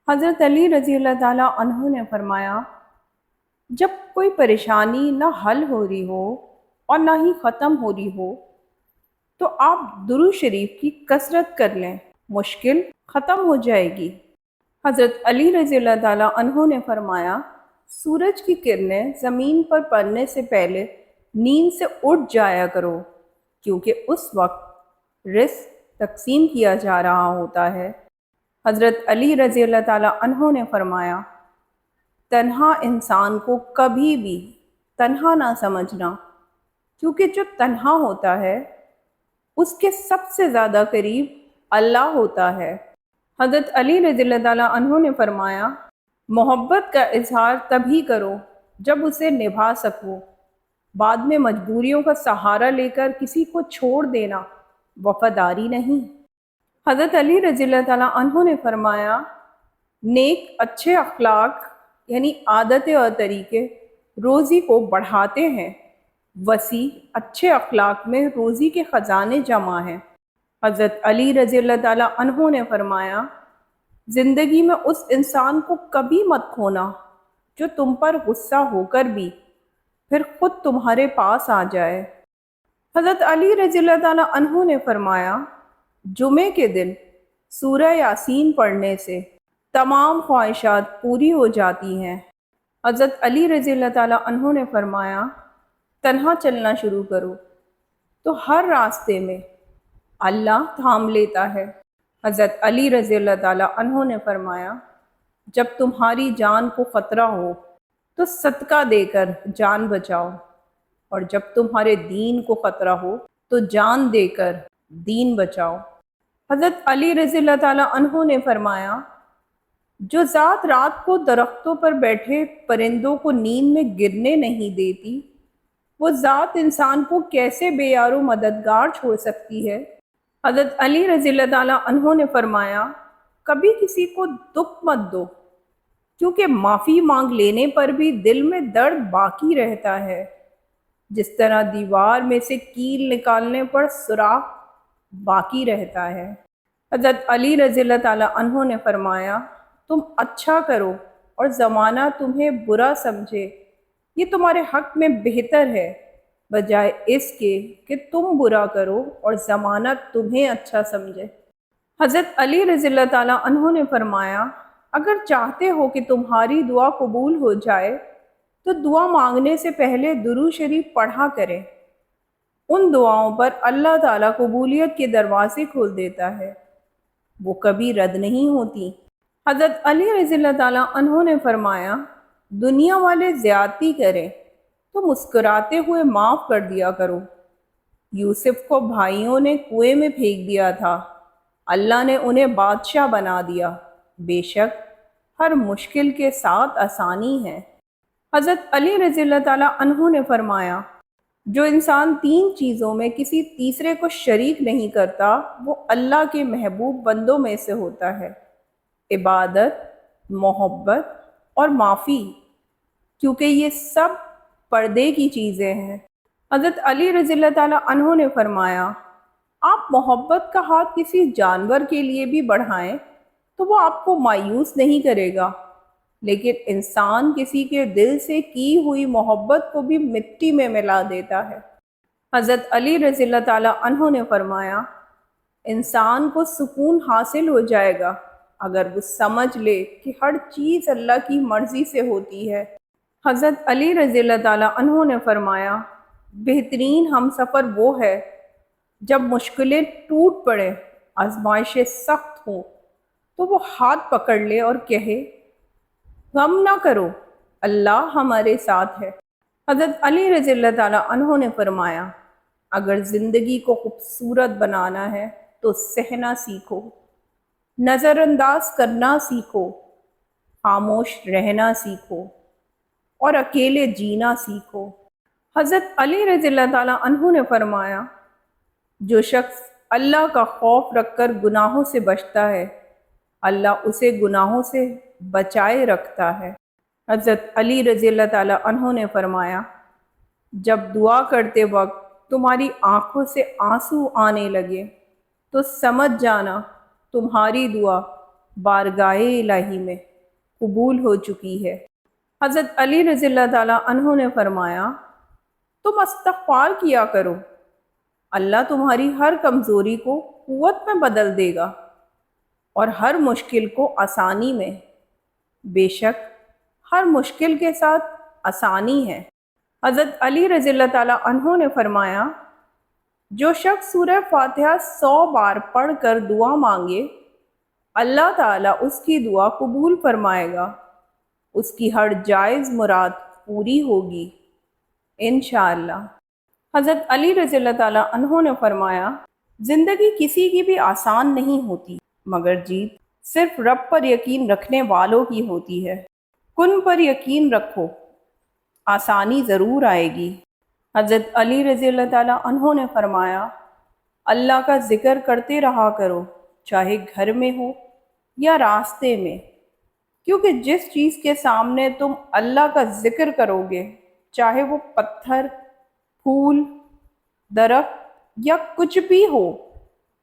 حضرت علی رضی اللہ تعالیٰ عنہ نے فرمایا، جب کوئی پریشانی نہ حل ہو رہی ہو اور نہ ہی ختم ہو رہی ہو تو آپ درود شریف کی کثرت کر لیں، مشکل ختم ہو جائے گی۔ حضرت علی رضی اللہ تعالیٰ عنہ نے فرمایا، سورج کی کرنیں زمین پر پڑنے سے پہلے نیند سے اٹھ جایا کرو، کیونکہ اس وقت رزق تقسیم کیا جا رہا ہوتا ہے۔ حضرت علی رضی اللہ تعالیٰ عنہ نے فرمایا، تنہا انسان کو کبھی بھی تنہا نہ سمجھنا، کیونکہ جو تنہا ہوتا ہے اس کے سب سے زیادہ قریب اللہ ہوتا ہے۔ حضرت علی رضی اللہ تعالیٰ عنہ نے فرمایا، محبت کا اظہار تبھی کرو جب اسے نبھا سکو، بعد میں مجبوریوں کا سہارا لے کر کسی کو چھوڑ دینا وفاداری نہیں۔ حضرت علی رضی اللہ تعالیٰ عنہ نے فرمایا، نیک اچھے اخلاق یعنی عادتیں اور طریقے روزی کو بڑھاتے ہیں، وسیع اچھے اخلاق میں روزی کے خزانے جمع ہیں۔ حضرت علی رضی اللہ تعالیٰ عنہ نے فرمایا، زندگی میں اس انسان کو کبھی مت کھونا جو تم پر غصہ ہو کر بھی پھر خود تمہارے پاس آ جائے۔ حضرت علی رضی اللہ تعالیٰ عنہ نے فرمایا، جمعے کے دن سورہ یاسین پڑھنے سے تمام خواہشات پوری ہو جاتی ہیں۔ حضرت علی رضی اللہ تعالیٰ عنہ نے فرمایا، تنہا چلنا شروع کرو تو ہر راستے میں اللہ تھام لیتا ہے۔ حضرت علی رضی اللہ تعالیٰ عنہ نے فرمایا، جب تمہاری جان کو خطرہ ہو تو صدقہ دے کر جان بچاؤ، اور جب تمہارے دین کو خطرہ ہو تو جان دے کر دین بچاؤ۔ حضرت علی رضی اللہ تعالیٰ عنہ نے فرمایا، جو ذات رات کو درختوں پر بیٹھے پرندوں کو نیند میں گرنے نہیں دیتی، وہ ذات انسان کو کیسے بے یار و مددگار چھوڑ سکتی ہے۔ حضرت علی رضی اللہ تعالیٰ عنہ نے فرمایا، کبھی کسی کو دکھ مت دو، کیونکہ معافی مانگ لینے پر بھی دل میں درد باقی رہتا ہے، جس طرح دیوار میں سے کیل نکالنے پر سوراخ باقی رہتا ہے۔ حضرت علی رضی اللہ تعالیٰ عنہ نے فرمایا، تم اچھا کرو اور زمانہ تمہیں برا سمجھے، یہ تمہارے حق میں بہتر ہے، بجائے اس کے کہ تم برا کرو اور زمانہ تمہیں اچھا سمجھے۔ حضرت علی رضی اللہ تعالیٰ عنہ نے فرمایا، اگر چاہتے ہو کہ تمہاری دعا قبول ہو جائے تو دعا مانگنے سے پہلے درود شریف پڑھا کریں، ان دعاؤں پر اللہ تعالیٰ قبولیت کے دروازے کھول دیتا ہے، وہ کبھی رد نہیں ہوتی۔ حضرت علی رضی اللہ تعالیٰ عنہ نے فرمایا، دنیا والے زیادتی کریں تو مسکراتے ہوئے معاف کر دیا کرو۔ یوسف کو بھائیوں نے کنویں میں پھینک دیا تھا، اللہ نے انہیں بادشاہ بنا دیا، بے شک ہر مشکل کے ساتھ آسانی ہے۔ حضرت علی رضی اللہ تعالیٰ عنہ نے فرمایا، جو انسان تین چیزوں میں کسی تیسرے کو شریک نہیں کرتا وہ اللہ کے محبوب بندوں میں سے ہوتا ہے، عبادت، محبت اور معافی، کیونکہ یہ سب پردے کی چیزیں ہیں۔ حضرت علی رضی اللہ تعالیٰ عنہ نے فرمایا، آپ محبت کا ہاتھ کسی جانور کے لیے بھی بڑھائیں تو وہ آپ کو مایوس نہیں کرے گا، لیکن انسان کسی کے دل سے کی ہوئی محبت کو بھی مٹی میں ملا دیتا ہے۔ حضرت علی رضی اللہ تعالیٰ عنہ نے فرمایا، انسان کو سکون حاصل ہو جائے گا اگر وہ سمجھ لے کہ ہر چیز اللہ کی مرضی سے ہوتی ہے۔ حضرت علی رضی اللہ تعالیٰ عنہ نے فرمایا، بہترین ہم سفر وہ ہے جب مشکلیں ٹوٹ پڑیں، آزمائشیں سخت ہوں، تو وہ ہاتھ پکڑ لے اور کہے، غم نہ کرو، اللہ ہمارے ساتھ ہے۔ حضرت علی رضی اللہ تعالیٰ عنہ نے فرمایا، اگر زندگی کو خوبصورت بنانا ہے تو سہنا سیکھو، نظر انداز کرنا سیکھو، خاموش رہنا سیکھو اور اکیلے جینا سیکھو۔ حضرت علی رضی اللہ تعالیٰ عنہ نے فرمایا، جو شخص اللہ کا خوف رکھ کر گناہوں سے بچتا ہے، اللہ اسے گناہوں سے بچائے رکھتا ہے۔ حضرت علی رضی اللہ تعالیٰ عنہ نے فرمایا، جب دعا کرتے وقت تمہاری آنکھوں سے آنسو آنے لگے تو سمجھ جانا تمہاری دعا بارگاہ الہی میں قبول ہو چکی ہے۔ حضرت علی رضی اللہ تعالیٰ عنہ نے فرمایا، تم استغفار کیا کرو، اللہ تمہاری ہر کمزوری کو قوت میں بدل دے گا اور ہر مشکل کو آسانی میں۔ بے شک ہر مشکل کے ساتھ آسانی ہے۔ حضرت علی رضی اللہ تعالیٰ عنہ نے فرمایا، جو شخص سورہ فاتحہ 100 بار پڑھ کر دعا مانگے، اللہ تعالیٰ اس کی دعا قبول فرمائے گا، اس کی ہر جائز مراد پوری ہوگی انشاءاللہ۔ حضرت علی رضی اللہ تعالیٰ عنہ نے فرمایا، زندگی کسی کی بھی آسان نہیں ہوتی، مگر جیت صرف رب پر یقین رکھنے والوں کی ہوتی ہے۔ کن پر یقین رکھو، آسانی ضرور آئے گی۔ حضرت علی رضی اللہ تعالیٰ عنہ نے فرمایا، اللہ کا ذکر کرتے رہا کرو، چاہے گھر میں ہو یا راستے میں، کیونکہ جس چیز کے سامنے تم اللہ کا ذکر کرو گے، چاہے وہ پتھر، پھول، درخت یا کچھ بھی ہو،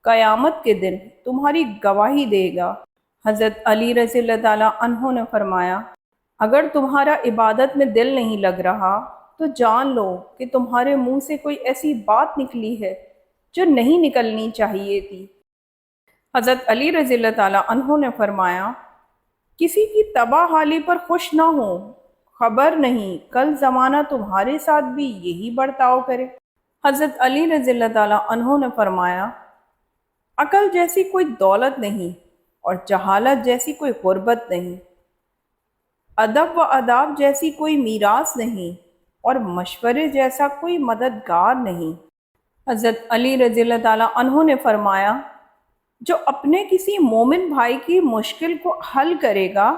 قیامت کے دن تمہاری گواہی دے گا۔ حضرت علی رضی اللہ تعالیٰ عنہ نے فرمایا، اگر تمہارا عبادت میں دل نہیں لگ رہا تو جان لو کہ تمہارے منہ سے کوئی ایسی بات نکلی ہے جو نہیں نکلنی چاہیے تھی۔ حضرت علی رضی اللہ تعالیٰ عنہ نے فرمایا، کسی کی تباہ حالی پر خوش نہ ہو، خبر نہیں کل زمانہ تمہارے ساتھ بھی یہی برتاؤ کرے۔ حضرت علی رضی اللہ تعالیٰ عنہ نے فرمایا، عقل جیسی کوئی دولت نہیں اور جہالت جیسی کوئی غربت نہیں، ادب و آداب جیسی کوئی میراث نہیں اور مشورے جیسا کوئی مددگار نہیں۔ حضرت علی رضی اللہ تعالیٰ عنہ نے فرمایا، جو اپنے کسی مومن بھائی کی مشکل کو حل کرے گا،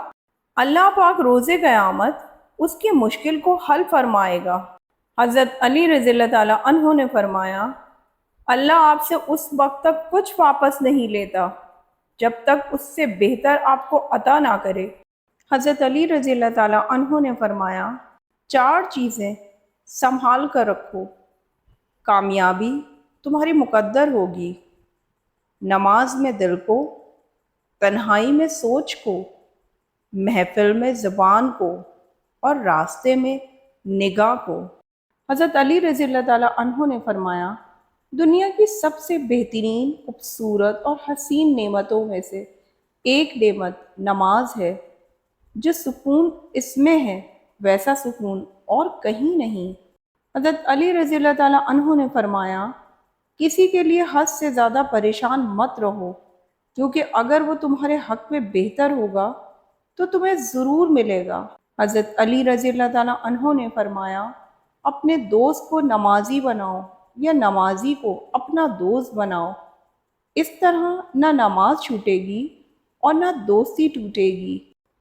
اللہ پاک روز قیامت اس کی مشکل کو حل فرمائے گا۔ حضرت علی رضی اللہ تعالیٰ عنہ نے فرمایا، اللہ آپ سے اس وقت تک کچھ واپس نہیں لیتا جب تک اس سے بہتر آپ کو عطا نہ کرے۔ حضرت علی رضی اللہ تعالیٰ عنہ نے فرمایا، 4 چیزیں سنبھال کر رکھو، کامیابی تمہاری مقدر ہوگی، نماز میں دل کو، تنہائی میں سوچ کو، محفل میں زبان کو اور راستے میں نگاہ کو۔ حضرت علی رضی اللہ تعالیٰ عنہ نے فرمایا، دنیا کی سب سے بہترین، خوبصورت اور حسین نعمتوں میں سے ایک نعمت نماز ہے۔ جو سکون اس میں ہے ویسا سکون اور کہیں نہیں۔ حضرت علی رضی اللہ تعالیٰ عنہ نے فرمایا، کسی کے لیے حد سے زیادہ پریشان مت رہو، کیونکہ اگر وہ تمہارے حق میں بہتر ہوگا تو تمہیں ضرور ملے گا۔ حضرت علی رضی اللہ تعالیٰ عنہ نے فرمایا، اپنے دوست کو نمازی بناؤ یا نمازی کو اپنا دوست بناؤ، اس طرح نہ نماز چھوٹے گی اور نہ دوستی ٹوٹے گی۔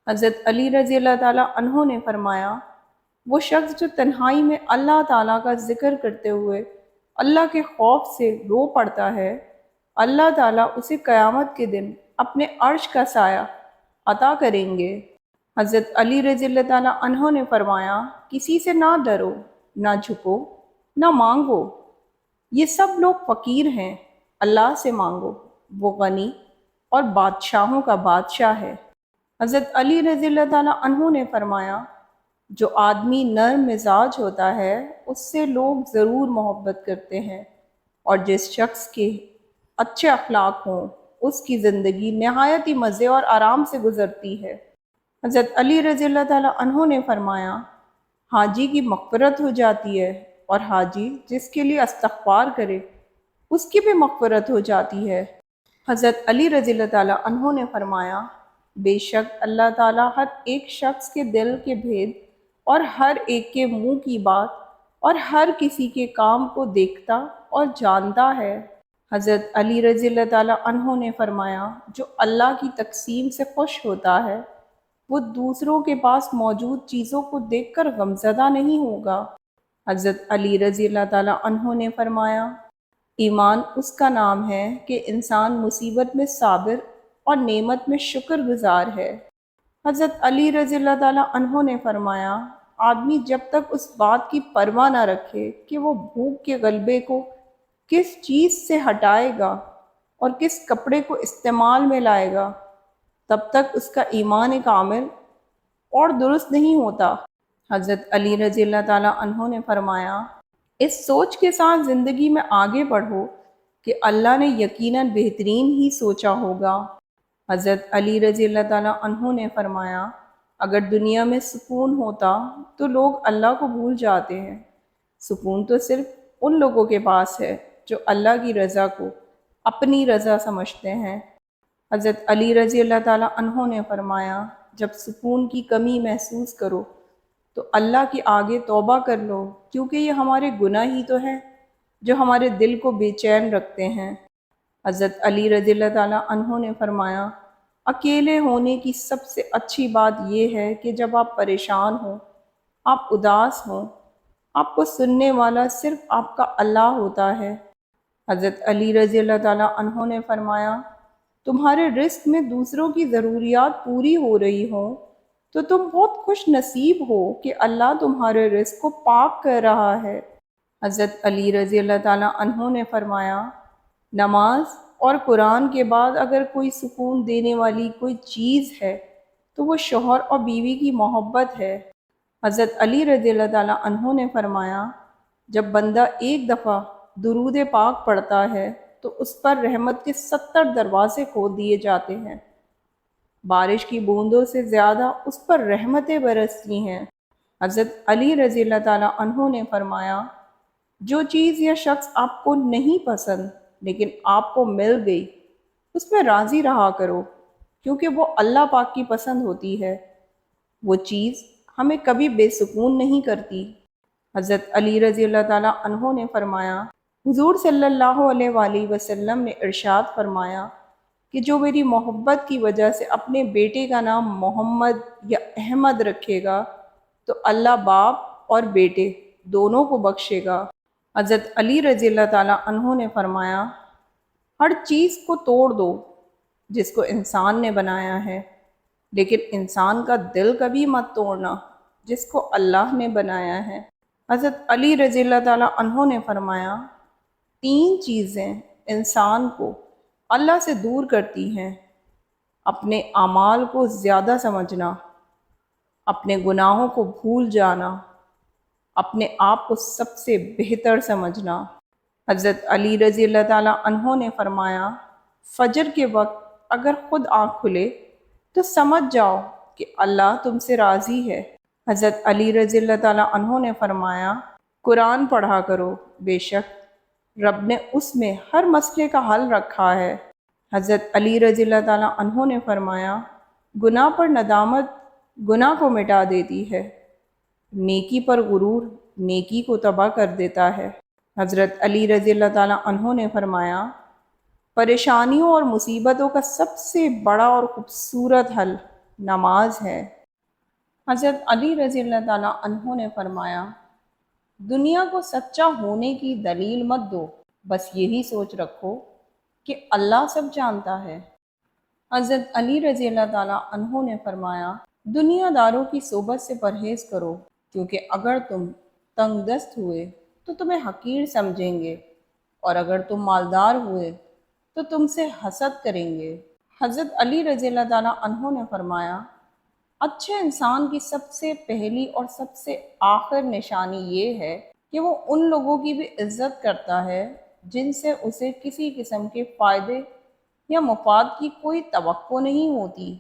حضرت علی رضی اللہ تعالیٰ عنہ نے فرمایا، وہ شخص جو تنہائی میں اللہ تعالیٰ کا ذکر کرتے ہوئے اللہ کے خوف سے رو پڑتا ہے، اللہ تعالیٰ اسے قیامت کے دن اپنے عرش کا سایہ عطا کریں گے۔ حضرت علی رضی اللہ تعالیٰ عنہ نے فرمایا، کسی سے نہ ڈرو، نہ جھکو، نہ مانگو، یہ سب لوگ فقیر ہیں، اللہ سے مانگو، وہ غنی اور بادشاہوں کا بادشاہ ہے۔ حضرت علی رضی اللہ تعالیٰ عنہ نے فرمایا، جو آدمی نرم مزاج ہوتا ہے اس سے لوگ ضرور محبت کرتے ہیں، اور جس شخص کے اچھے اخلاق ہوں اس کی زندگی نہایت ہی مزے اور آرام سے گزرتی ہے۔ حضرت علی رضی اللہ تعالیٰ عنہ نے فرمایا، حاجی کی مغفرت ہو جاتی ہے اور حاجی جس کے لیے استغفار کرے اس کی بھی مغفرت ہو جاتی ہے۔ حضرت علی رضی اللہ تعالیٰ عنہ نے فرمایا، بے شک اللہ تعالیٰ ہر ایک شخص کے دل کے بھید اور ہر ایک کے منہ کی بات اور ہر کسی کے کام کو دیکھتا اور جانتا ہے۔ حضرت علی رضی اللہ تعالیٰ عنہ نے فرمایا، جو اللہ کی تقسیم سے خوش ہوتا ہے وہ دوسروں کے پاس موجود چیزوں کو دیکھ کر غمزدہ نہیں ہوگا۔ حضرت علی رضی اللہ تعالیٰ عنہ نے فرمایا، ایمان اس کا نام ہے کہ انسان مصیبت میں صابر اور نعمت میں شکر گزار ہے۔ حضرت علی رضی اللہ تعالیٰ عنہ نے فرمایا، آدمی جب تک اس بات کی پرواہ نہ رکھے کہ وہ بھوک کے غلبے کو کس چیز سے ہٹائے گا اور کس کپڑے کو استعمال میں لائے گا، تب تک اس کا ایمان کامل اور درست نہیں ہوتا۔ حضرت علی رضی اللہ تعالیٰ عنہ نے فرمایا، اس سوچ کے ساتھ زندگی میں آگے بڑھو کہ اللہ نے یقیناً بہترین ہی سوچا ہوگا۔ حضرت علی رضی اللہ تعالیٰ عنہ نے فرمایا، اگر دنیا میں سکون ہوتا تو لوگ اللہ کو بھول جاتے ہیں۔ سکون تو صرف ان لوگوں کے پاس ہے جو اللہ کی رضا کو اپنی رضا سمجھتے ہیں۔ حضرت علی رضی اللہ تعالیٰ عنہ نے فرمایا، جب سکون کی کمی محسوس کرو تو اللہ کے آگے توبہ کر لو، کیونکہ یہ ہمارے گناہ ہی تو ہیں جو ہمارے دل کو بے چین رکھتے ہیں۔ حضرت علی رضی اللہ تعالیٰ عنہ نے فرمایا، اکیلے ہونے کی سب سے اچھی بات یہ ہے کہ جب آپ پریشان ہوں، آپ اداس ہوں، آپ کو سننے والا صرف آپ کا اللہ ہوتا ہے۔ حضرت علی رضی اللہ تعالیٰ عنہ نے فرمایا، تمہارے رزق میں دوسروں کی ضروریات پوری ہو رہی ہوں تو تم بہت خوش نصیب ہو کہ اللہ تمہارے رزق کو پاک کر رہا ہے۔ حضرت علی رضی اللہ تعالیٰ عنہ نے فرمایا، نماز اور قرآن کے بعد اگر کوئی سکون دینے والی کوئی چیز ہے تو وہ شوہر اور بیوی کی محبت ہے۔ حضرت علی رضی اللہ تعالیٰ عنہ نے فرمایا، جب بندہ ایک دفعہ درود پاک پڑھتا ہے تو اس پر رحمت کے 70 دروازے کھول دیے جاتے ہیں۔ بارش کی بوندوں سے زیادہ اس پر رحمتیں برستی ہیں۔ حضرت علی رضی اللہ تعالیٰ عنہ نے فرمایا، جو چیز یا شخص آپ کو نہیں پسند لیکن آپ کو مل گئی، اس میں راضی رہا کرو، کیونکہ وہ اللہ پاک کی پسند ہوتی ہے۔ وہ چیز ہمیں کبھی بے سکون نہیں کرتی۔ حضرت علی رضی اللہ تعالیٰ عنہ نے فرمایا، حضور صلی اللہ علیہ وآلہ وسلم نے ارشاد فرمایا کہ جو میری محبت کی وجہ سے اپنے بیٹے کا نام محمد یا احمد رکھے گا تو اللہ باپ اور بیٹے دونوں کو بخشے گا۔ حضرت علی رضی اللہ تعالیٰ عنہ نے فرمایا، ہر چیز کو توڑ دو جس کو انسان نے بنایا ہے، لیکن انسان کا دل کبھی مت توڑنا جس کو اللہ نے بنایا ہے۔ حضرت علی رضی اللہ تعالیٰ عنہ نے فرمایا، 3 چیزیں انسان کو اللہ سے دور کرتی ہیں: اپنے اعمال کو زیادہ سمجھنا، اپنے گناہوں کو بھول جانا، اپنے آپ کو سب سے بہتر سمجھنا۔ حضرت علی رضی اللہ تعالیٰ عنہ نے فرمایا، فجر کے وقت اگر خود آنکھ کھلے تو سمجھ جاؤ کہ اللہ تم سے راضی ہے۔ حضرت علی رضی اللہ تعالیٰ عنہ نے فرمایا، قرآن پڑھا کرو، بے شک رب نے اس میں ہر مسئلے کا حل رکھا ہے۔ حضرت علی رضی اللہ تعالیٰ عنہ نے فرمایا، گناہ پر ندامت گناہ کو مٹا دیتی ہے، نیکی پر غرور نیکی کو تباہ کر دیتا ہے۔ حضرت علی رضی اللہ تعالیٰ عنہ نے فرمایا، پریشانیوں اور مصیبتوں کا سب سے بڑا اور خوبصورت حل نماز ہے۔ حضرت علی رضی اللہ تعالیٰ عنہ نے فرمایا، دنیا کو سچا ہونے کی دلیل مت دو، بس یہی سوچ رکھو کہ اللہ سب جانتا ہے۔ حضرت علی رضی اللہ تعالیٰ عنہ نے فرمایا، دنیا داروں کی صحبت سے پرہیز کرو، کیونکہ اگر تم تنگ دست ہوئے تو تمہیں حقیر سمجھیں گے، اور اگر تم مالدار ہوئے تو تم سے حسد کریں گے۔ حضرت علی رضی اللہ تعالیٰ عنہ نے فرمایا، اچھے انسان کی سب سے پہلی اور سب سے آخر نشانی یہ ہے کہ وہ ان لوگوں کی بھی عزت کرتا ہے جن سے اسے کسی قسم کے فائدے یا مفاد کی کوئی توقع نہیں ہوتی۔